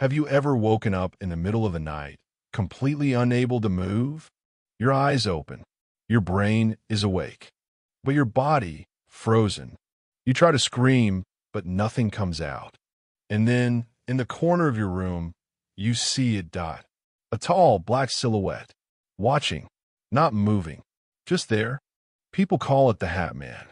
Have you ever woken up in the middle of the night, completely unable to move? Your eyes open, your brain is awake, but your body frozen. You try to scream, but nothing comes out. And then, in the corner of your room, you see it dot. A tall, black silhouette, watching, not moving, just there. People call it the Hatman.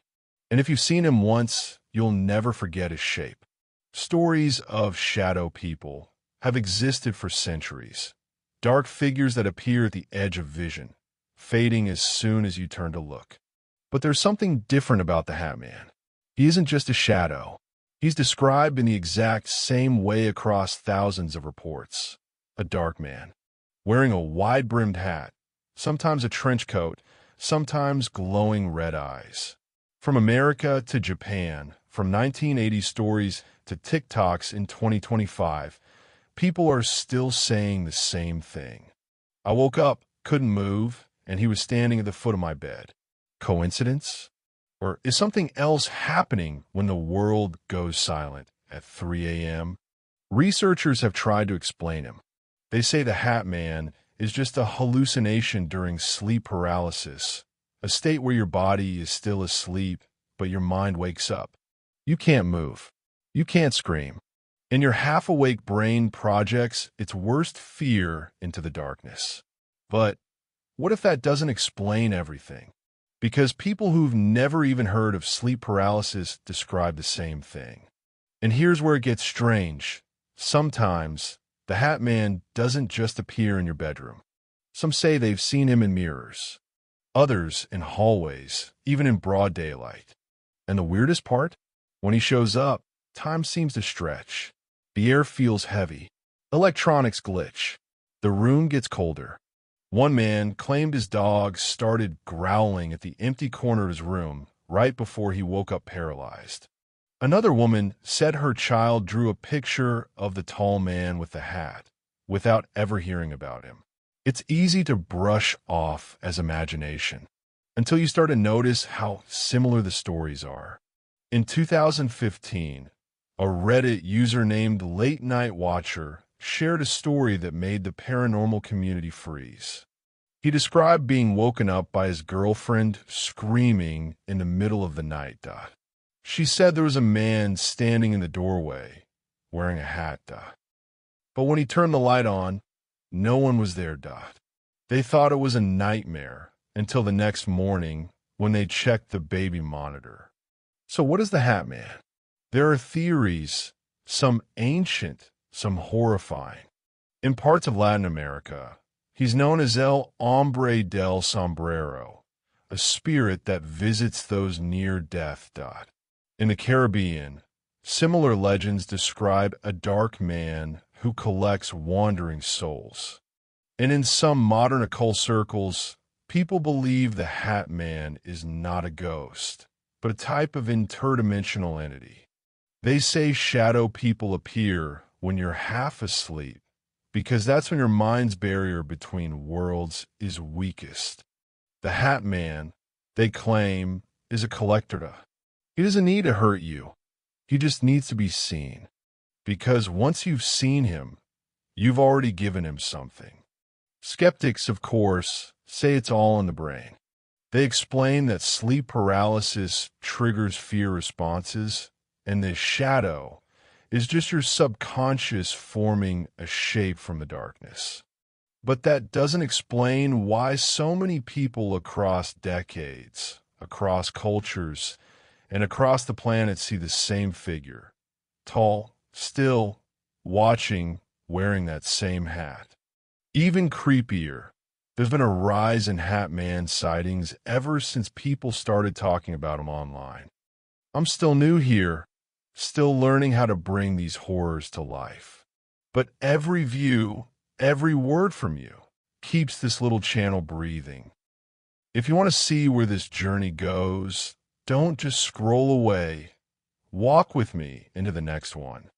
And if you've seen him once, you'll never forget his shape. Stories of shadow people have existed for centuries. Dark figures that appear at the edge of vision, fading as soon as you turn to look. But there's something different about the Hatman. He isn't just a shadow. He's described in the exact same way across thousands of reports. A dark man, wearing a wide-brimmed hat, sometimes a trench coat, sometimes glowing red eyes. From America to Japan, from 1980 stories to TikToks in 2025, people are still saying the same thing. I woke up, couldn't move, and he was standing at the foot of my bed. Coincidence? Or is something else happening when the world goes silent at 3 a.m.? Researchers have tried to explain him. They say the Hatman is just a hallucination during sleep paralysis, a state where your body is still asleep, but your mind wakes up. You can't move. You can't scream. And your half-awake brain projects its worst fear into the darkness. But what if that doesn't explain everything? Because people who've never even heard of sleep paralysis describe the same thing. And here's where it gets strange. Sometimes, the Hatman doesn't just appear in your bedroom. Some say they've seen him in mirrors. Others in hallways, even in broad daylight. And the weirdest part? When he shows up, time seems to stretch. The air feels heavy. Electronics glitch. The room gets colder. One man claimed his dog started growling at the empty corner of his room right before he woke up paralyzed. Another woman said her child drew a picture of the tall man with the hat without ever hearing about him. It's easy to brush off as imagination until you start to notice how similar the stories are. In 2015, a Reddit user named Late Night Watcher shared a story that made the paranormal community freeze. He described being woken up by his girlfriend screaming in the middle of the night. She said there was a man standing in the doorway wearing a hat. But when he turned the light on, no one was there. They thought it was a nightmare until the next morning when they checked the baby monitor. So what is the Hatman? There are theories, some ancient, some horrifying. In parts of Latin America, he's known as El Hombre del Sombrero, a spirit that visits those near death. In the Caribbean, similar legends describe a dark man who collects wandering souls. And in some modern occult circles, people believe the Hatman is not a ghost, but a type of interdimensional entity. They say shadow people appear when you're half asleep, because that's when your mind's barrier between worlds is weakest. The Hatman, they claim, is a collector. He doesn't need to hurt you. He just needs to be seen. Because once you've seen him, you've already given him something. Skeptics, of course, say it's all in the brain. They explain that sleep paralysis triggers fear responses, and this shadow is just your subconscious forming a shape from the darkness. But that doesn't explain why so many people across decades, across cultures, and across the planet see the same figure, tall, still, watching, wearing that same hat. Even creepier, there's been a rise in Hatman sightings ever since people started talking about them online. I'm still new here, still learning how to bring these horrors to life. But every view, every word from you, keeps this little channel breathing. If you want to see where this journey goes, don't just scroll away. Walk with me into the next one.